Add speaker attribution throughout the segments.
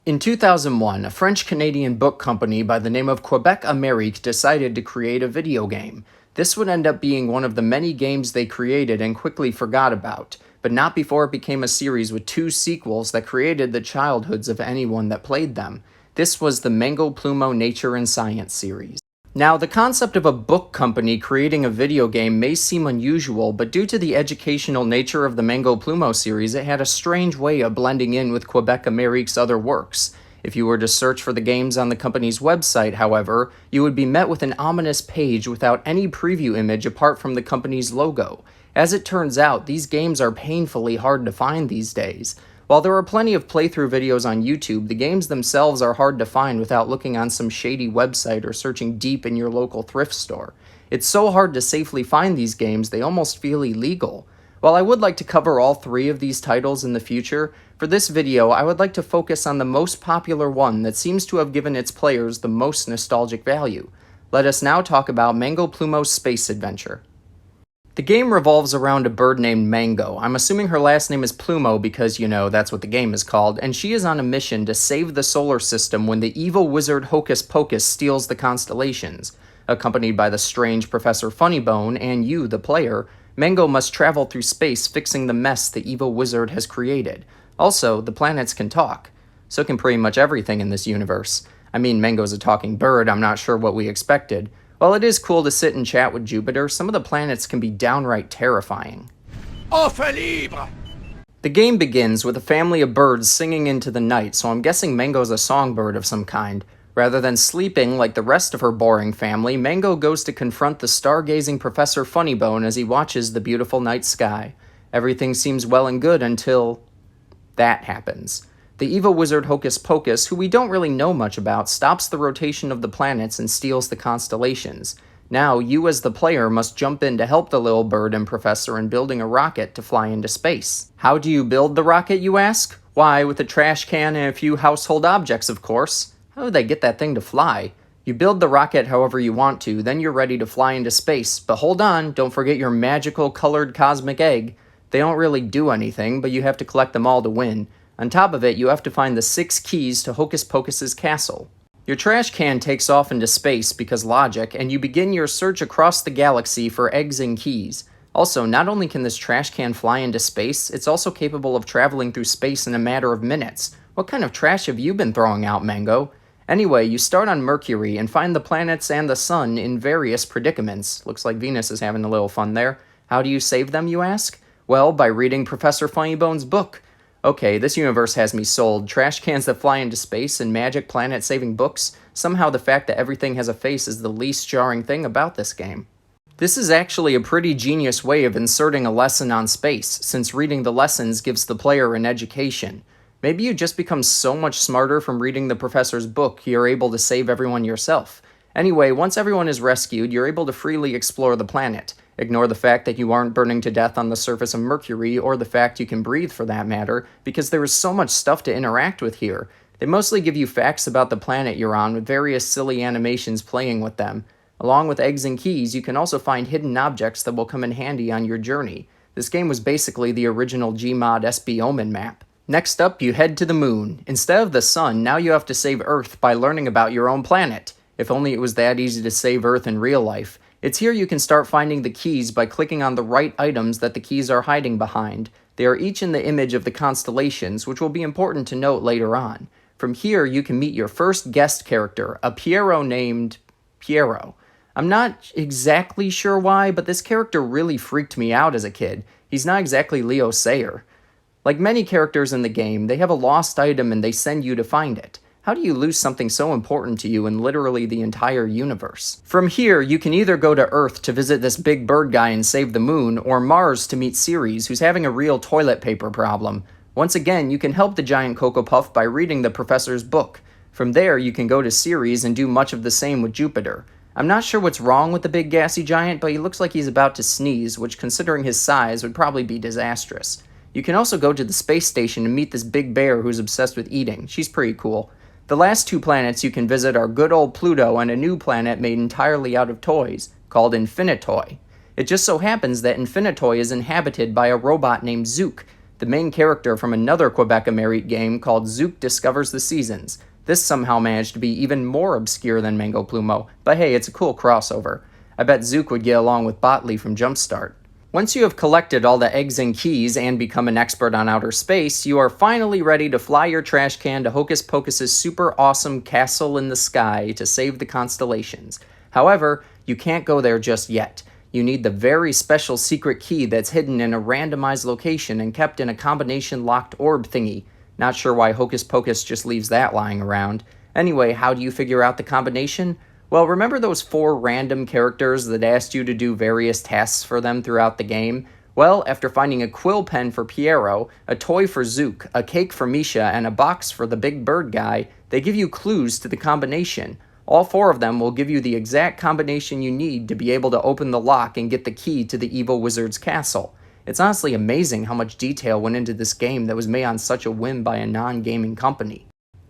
Speaker 1: In 2001, a French-Canadian book company by the name of Quebec Amérique decided to create a video game. This would end up being one of the many games they created and quickly forgot about, but not before it became a series with 2 sequels that created the childhoods of anyone that played them. This was the Mango Plumo Nature and Science series. Now, the concept of a book company creating a video game may seem unusual, but due to the educational nature of the Mango Plumo series, it had a strange way of blending in with Quebec Amérique's other works. If you were to search for the games on the company's website, however, you would be met with an ominous page without any preview image apart from the company's logo. As it turns out, these games are painfully hard to find these days. While there are plenty of playthrough videos on YouTube, the games themselves are hard to find without looking on some shady website or searching deep in your local thrift store. It's so hard to safely find these games, they almost feel illegal. While I would like to cover all 3 of these titles in the future, for this video I would like to focus on the most popular one that seems to have given its players the most nostalgic value. Let us now talk about Mango Plumo's Space Adventure. The game revolves around a bird named Mango. I'm assuming her last name is Plumo because, that's what the game is called, and she is on a mission to save the solar system when the evil wizard Hocus Pocus steals the constellations. Accompanied by the strange Professor Funnybone and you, the player, Mango must travel through space fixing the mess the evil wizard has created. Also, the planets can talk. So can pretty much everything in this universe. I mean, Mango's a talking bird, I'm not sure what we expected. While it is cool to sit and chat with Jupiter, some of the planets can be downright terrifying.
Speaker 2: Enfin libre!
Speaker 1: The game begins with a family of birds singing into the night, so I'm guessing Mango's a songbird of some kind. Rather than sleeping like the rest of her boring family, Mango goes to confront the stargazing Professor Funnybone as he watches the beautiful night sky. Everything seems well and good until that happens. The evil wizard Hocus Pocus, who we don't really know much about, stops the rotation of the planets and steals the constellations. Now, you as the player must jump in to help the little bird and professor in building a rocket to fly into space. How do you build the rocket, you ask? Why, with a trash can and a few household objects, of course. How do they get that thing to fly? You build the rocket however you want to, then you're ready to fly into space. But hold on, don't forget your magical colored cosmic egg. They don't really do anything, but you have to collect them all to win. On top of it, you have to find the 6 keys to Hocus Pocus's castle. Your trash can takes off into space because logic, and you begin your search across the galaxy for eggs and keys. Also, not only can this trash can fly into space, it's also capable of traveling through space in a matter of minutes. What kind of trash have you been throwing out, Mango? Anyway, you start on Mercury and find the planets and the sun in various predicaments. Looks like Venus is having a little fun there. How do you save them, you ask? Well, by reading Professor Funnybone's book. Okay, this universe has me sold. Trash cans that fly into space and magic planet-saving books. Somehow the fact that everything has a face is the least jarring thing about this game. This is actually a pretty genius way of inserting a lesson on space, since reading the lessons gives the player an education. Maybe you just become so much smarter from reading the professor's book you're able to save everyone yourself. Anyway, once everyone is rescued, you're able to freely explore the planet. Ignore the fact that you aren't burning to death on the surface of Mercury, or the fact you can breathe for that matter, because there is so much stuff to interact with here. They mostly give you facts about the planet you're on, with various silly animations playing with them. Along with eggs and keys, you can also find hidden objects that will come in handy on your journey. This game was basically the original Gmod SB Omen map. Next up, you head to the moon. Instead of the sun, now you have to save Earth by learning about your own planet. If only it was that easy to save Earth in real life. It's here you can start finding the keys by clicking on the right items that the keys are hiding behind. They are each in the image of the constellations, which will be important to note later on. From here, you can meet your first guest character, a Piero named Piero. I'm not exactly sure why, but this character really freaked me out as a kid. He's not exactly Leo Sayer. Like many characters in the game, they have a lost item and they send you to find it. How do you lose something so important to you in literally the entire universe? From here, you can either go to Earth to visit this big bird guy and save the moon, or Mars to meet Ceres, who's having a real toilet paper problem. Once again, you can help the giant Cocoa Puff by reading the professor's book. From there, you can go to Ceres and do much of the same with Jupiter. I'm not sure what's wrong with the big gassy giant, but he looks like he's about to sneeze, which considering his size would probably be disastrous. You can also go to the space station and meet this big bear who's obsessed with eating. She's pretty cool. The last 2 planets you can visit are good old Pluto and a new planet made entirely out of toys, called Infinitoy. It just so happens that Infinitoy is inhabited by a robot named Zook. the main character from another Quebec Amérique game called Zook Discovers the Seasons. This somehow managed to be even more obscure than Mango Plumo, but hey, it's a cool crossover. I bet Zook would get along with Botley from Jumpstart. Once you have collected all the eggs and keys and become an expert on outer space, you are finally ready to fly your trash can to Hocus Pocus's super awesome castle in the sky to save the constellations. However, you can't go there just yet. You need the very special secret key that's hidden in a randomized location and kept in a combination locked orb thingy. Not sure why Hocus Pocus just leaves that lying around. Anyway, how do you figure out the combination? Well, remember those 4 random characters that asked you to do various tasks for them throughout the game? Well, after finding a quill pen for Piero, a toy for Zook, a cake for Misha, and a box for the big bird guy, they give you clues to the combination. All 4 of them will give you the exact combination you need to be able to open the lock and get the key to the evil wizard's castle. It's honestly amazing how much detail went into this game that was made on such a whim by a non-gaming company.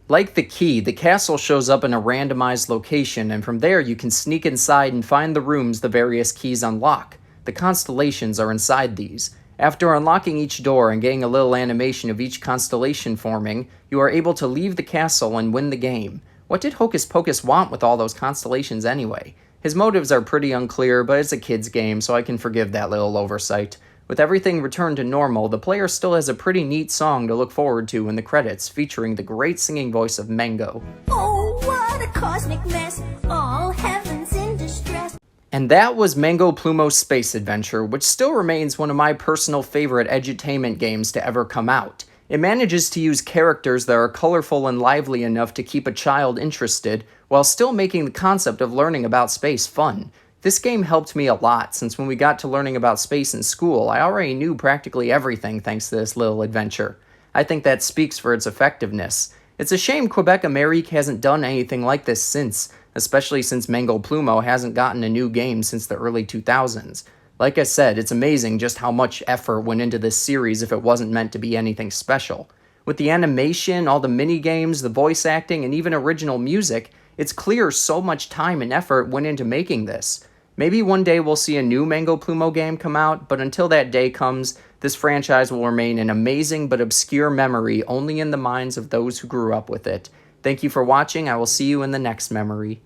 Speaker 1: Like the key, the castle shows up in a randomized location, and from there you can sneak inside and find the rooms the various keys unlock. The constellations are inside these. After unlocking each door and getting a little animation of each constellation forming, you are able to leave the castle and win the game. What did Hocus Pocus want with all those constellations anyway? His motives are pretty unclear, but it's a kid's game, so I can forgive that little oversight. With everything returned to normal, the player still has a pretty neat song to look forward to in the credits, featuring the great singing voice of Mango.
Speaker 3: Oh, what a cosmic mess, all heaven's in distress.
Speaker 1: And that was Mango Plumo's Space Adventure, which still remains one of my personal favorite edutainment games to ever come out. It manages to use characters that are colorful and lively enough to keep a child interested, while still making the concept of learning about space fun. This game helped me a lot, since when we got to learning about space in school, I already knew practically everything thanks to this little adventure. I think that speaks for its effectiveness. It's a shame Quebec Amérique hasn't done anything like this since, especially since Mango Plumo hasn't gotten a new game since the early 2000s. Like I said, it's amazing just how much effort went into this series if it wasn't meant to be anything special. With the animation, all the mini-games, the voice acting, and even original music, it's clear so much time and effort went into making this. Maybe one day we'll see a new Mango Plumo game come out, but until that day comes, this franchise will remain an amazing but obscure memory only in the minds of those who grew up with it. Thank you for watching. I will see you in the next memory.